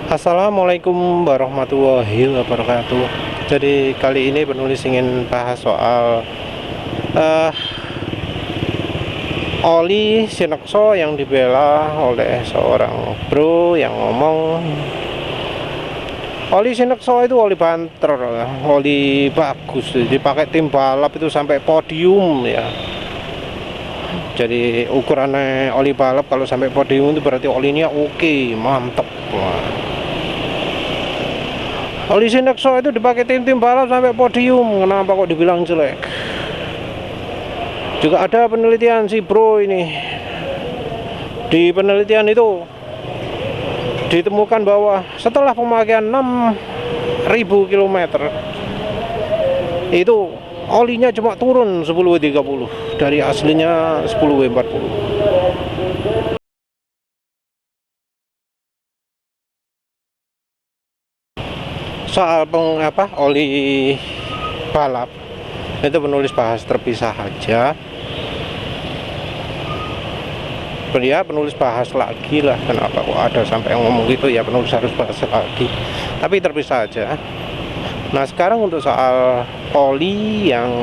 Assalamualaikum warahmatullahi wabarakatuh. Jadi kali ini penulis ingin bahas soal eh, oli Sinoxo yang dibela oleh seorang bro yang ngomong oli Sinoxo itu oli banter, oli bagus, dipakai tim balap itu sampai podium ya. Jadi ukurannya oli balap kalau sampai podium itu berarti olinya oke, mantep. Oli Sinoxo itu dipakai tim-tim balap sampai podium, kenapa kok dibilang jelek? Juga ada penelitian si bro ini. Di penelitian itu ditemukan bahwa setelah pemakaian 6.000 km itu olinya cuma turun 10W30 dari aslinya 10W40. Soal oli balap itu penulis bahas terpisah aja. Penulis bahas lagi lah, kenapa kok ada sampai ngomong gitu ya, penulis harus bahas lagi, tapi terpisah aja. Nah sekarang untuk soal oli yang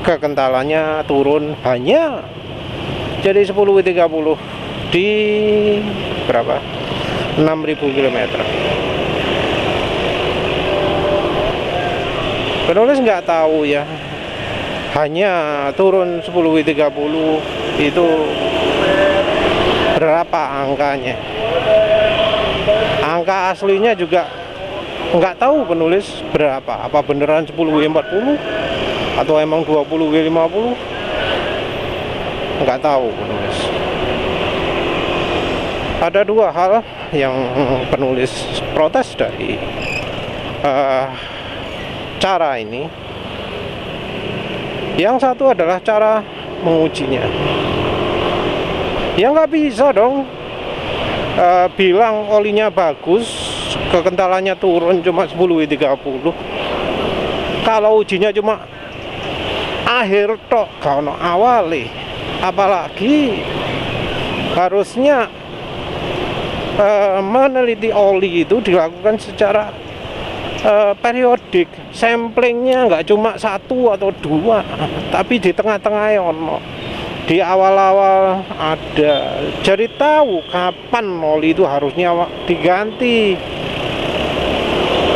kekentalannya turun hanya jadi 10W30 di berapa 6.000 km. Penulis nggak tahu ya, hanya turun 10W30 itu berapa angkanya. Angka aslinya juga nggak tahu penulis berapa, apa beneran 10W40 atau emang 20W50, nggak tahu penulis. Ada dua hal yang penulis protes dari cara ini. Yang satu adalah cara mengujinya. Ya nggak bisa dong bilang olinya bagus, kekentalannya turun cuma 10W30 kalau ujinya cuma akhir tok, kalau awali. Apalagi harusnya meneliti oli itu dilakukan secara periodik, samplingnya nggak cuma 1 atau 2, tapi di tengah-tengah ono, di awal-awal ada, jadi tahu kapan oli itu harusnya diganti.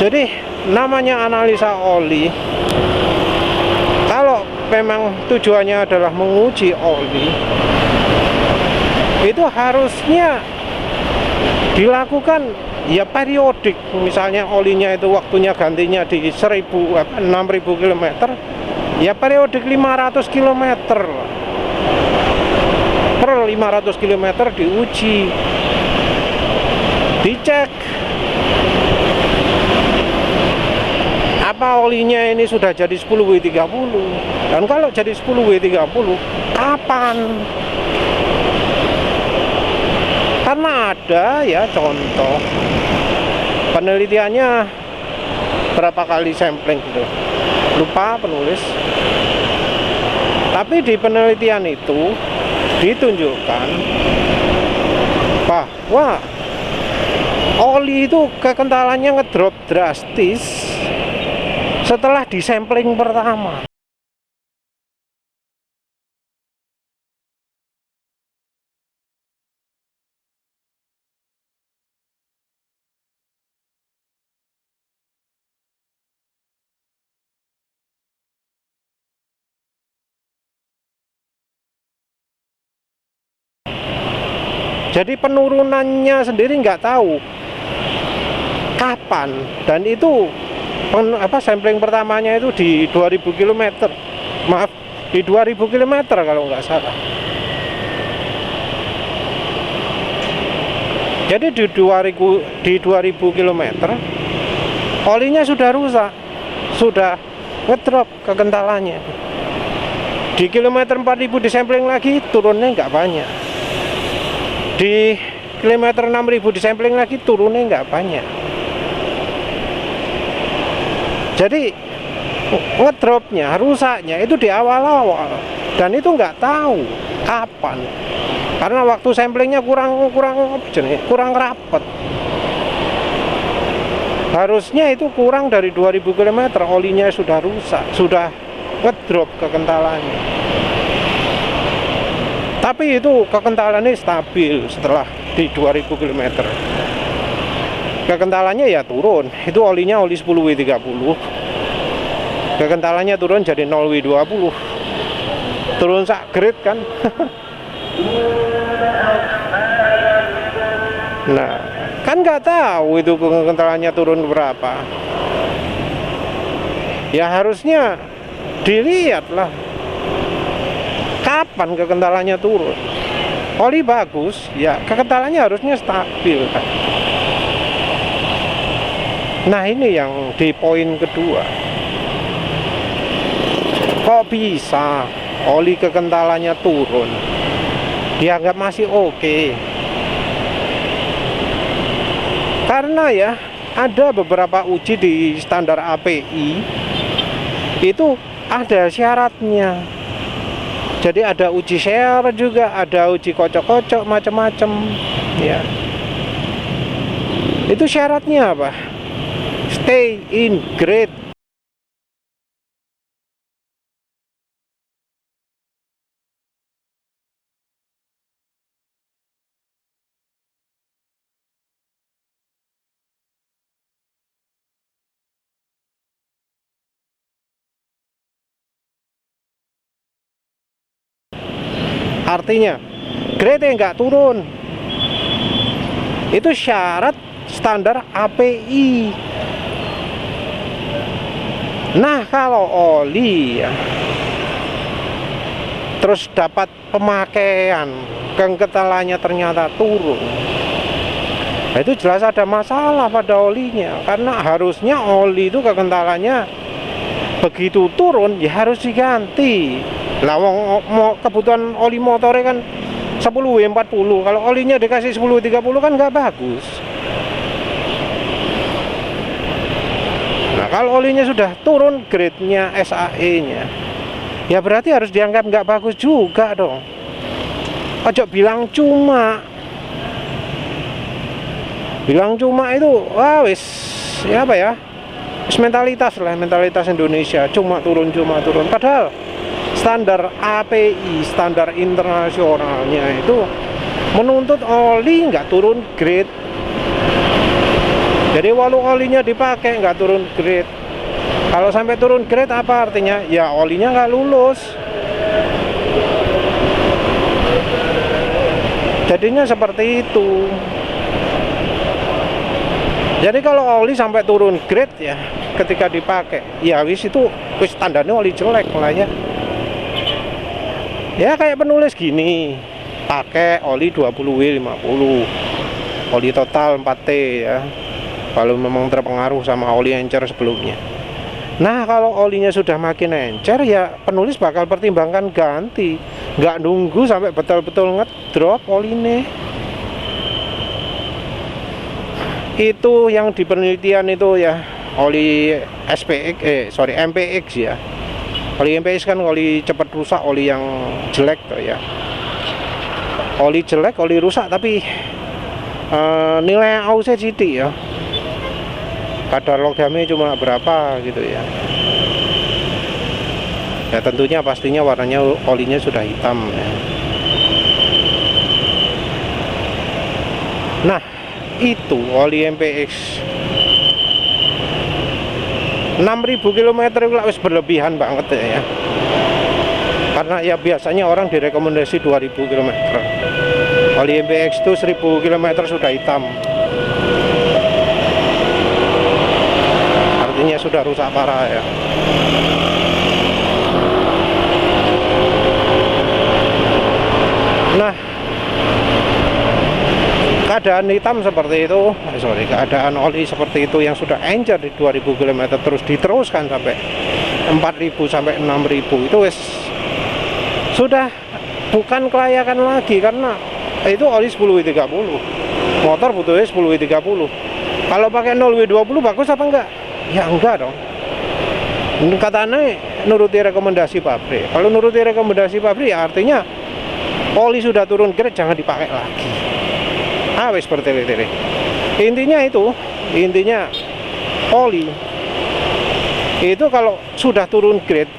Jadi namanya analisa oli, kalau memang tujuannya adalah menguji oli, itu harusnya dilakukan ya periodik. Misalnya olinya itu waktunya gantinya di 6.000 km, ya periodik 500 km per 500 km diuji, dicek apa olinya ini sudah jadi 10W30, dan kalau jadi 10W30 kapan. Karena ada ya contoh penelitiannya berapa kali sampling gitu, lupa penulis, tapi di penelitian itu ditunjukkan bahwa oli itu kekentalannya ngedrop drastis setelah disampling pertama. Jadi penurunannya sendiri nggak tahu kapan, dan itu sampling pertamanya itu di 2000 km, maaf, di 2000 km kalau nggak salah. Jadi di 2000 km olinya sudah rusak, sudah ngedrop kekentalannya. Di kilometer 4000 disampling lagi, turunnya nggak banyak. Di kilometer 6000 disampling lagi, turunnya nggak banyak. Jadi ngedropnya, rusaknya itu di awal-awal, dan itu nggak tahu kapan. karena waktu samplingnya kurang rapat. Harusnya itu kurang dari 2000 km, olinya sudah rusak, sudah ngedrop kekentalannya. Tapi itu kekentalannya stabil setelah di 2000 km. Kekentalannya ya turun. Itu olinya oli 10W30. Kekentalannya turun jadi 0W20. Turun sak grade kan. Nah, kan nggak tahu itu kekentalannya turun berapa. Ya harusnya dilihat lah kapan kekentalannya turun. Oli bagus, ya kekentalannya harusnya stabil kan. Nah ini yang di poin kedua. Kok bisa oli kekentalannya turun? Dianggap masih oke. Karena ya ada beberapa uji di standar API itu ada syaratnya. Jadi ada uji share juga, ada uji kocok-kocok macam-macam ya. Itu syaratnya apa? Stay in grade. Artinya grade nggak turun. Itu syarat standar API. Nah kalau oli ya, terus dapat pemakaian, kekentalannya ternyata turun, nah, itu jelas ada masalah pada olinya. Karena harusnya oli itu kekentalannya begitu turun ya harus diganti. Lah kebutuhan oli motornya kan 10W40. Kalau olinya dikasih 10W30 kan nggak bagus. Nah kalau olinya sudah turun grade-nya, SAE-nya, ya berarti harus dianggap nggak bagus juga dong. Ojo bilang cuma. Bilang cuma itu, wah wis, ya apa ya? Wis mentalitas lah, mentalitas Indonesia. Cuma turun. Padahal standar API, standar internasionalnya itu menuntut oli nggak turun grade. Jadi walau olinya dipakai nggak turun grade. Kalau sampai turun grade apa artinya? Ya olinya nggak lulus. Jadinya seperti itu. Jadi kalau oli sampai turun grade ya ketika dipakai, ya wis itu wis standarnya oli jelek lah ya. Ya kayak penulis gini, pakai oli 20W50, oli total 4T ya. Kalau memang terpengaruh sama oli encer sebelumnya. Nah kalau olinya sudah makin encer ya penulis bakal pertimbangkan ganti, nggak nunggu sampai betul-betul ngedrop olinya. Itu yang di penelitian itu ya, oli MPX ya. Oli MPX kan oli cepat rusak, oli yang jelek tuh ya. Oli jelek, oli rusak tapi nilai AUC sidik ya. Kadar logamnya cuma berapa gitu ya. Ya tentunya pastinya warnanya olinya sudah hitam ya. Nah, itu oli MPX 6000 km itu wis berlebihan banget ya. Karena ya biasanya orang direkomendasi 2000 km. Oli MPX itu 1000 km sudah hitam. Artinya sudah rusak parah ya. Nah, keadaan hitam seperti itu, keadaan oli seperti itu yang sudah encer di 2000 km terus diteruskan sampai 4000 sampai 6000 itu wis sudah bukan kelayakan lagi karena itu oli 10W30. Motor butuhnya 10W30. Kalau pakai 0W20 bagus apa enggak? Ya enggak dong. Katanya nuruti rekomendasi pabrik. Kalau nuruti rekomendasi pabrik ya artinya oli sudah turun grade jangan dipakai lagi. Wis seperti itu. Intinya oli. Itu kalau sudah turun grade,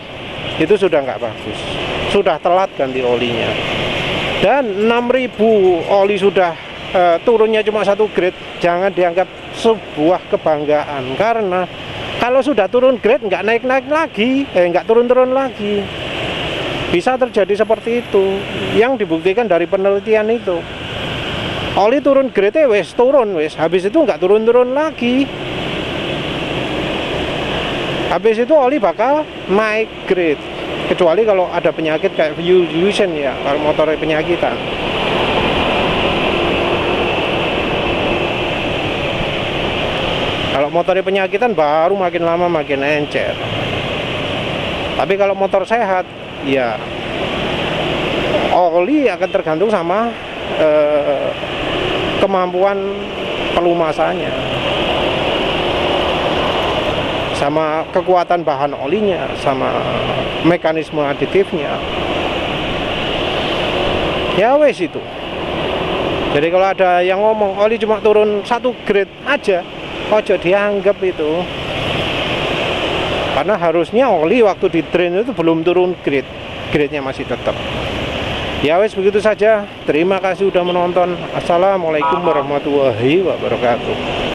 itu sudah nggak bagus, sudah telat ganti olinya. Dan 6.000 oli sudah turunnya cuma 1 grade, jangan dianggap sebuah kebanggaan, karena kalau sudah turun grade nggak naik-naik lagi, nggak turun-turun lagi. Bisa terjadi seperti itu, yang dibuktikan dari penelitian itu. Oli turun grade wes turun wes, habis itu nggak turun-turun lagi. Habis itu oli bakal naik grade, kecuali kalau ada penyakit kayak fuel dilution ya, kalau motornya penyakitan. Kalau motornya penyakitan baru makin lama makin encer. Tapi kalau motor sehat, ya oli akan tergantung sama kemampuan pelumasannya, sama kekuatan bahan olinya, sama mekanisme aditifnya. Ya wes itu. Jadi kalau ada yang ngomong oli cuma turun 1 grade aja, ojo dianggap itu. Karena harusnya oli waktu di drain itu belum turun grade, grade-nya masih tetap. Ya wes begitu saja. Terima kasih sudah menonton. Assalamualaikum warahmatullahi wabarakatuh.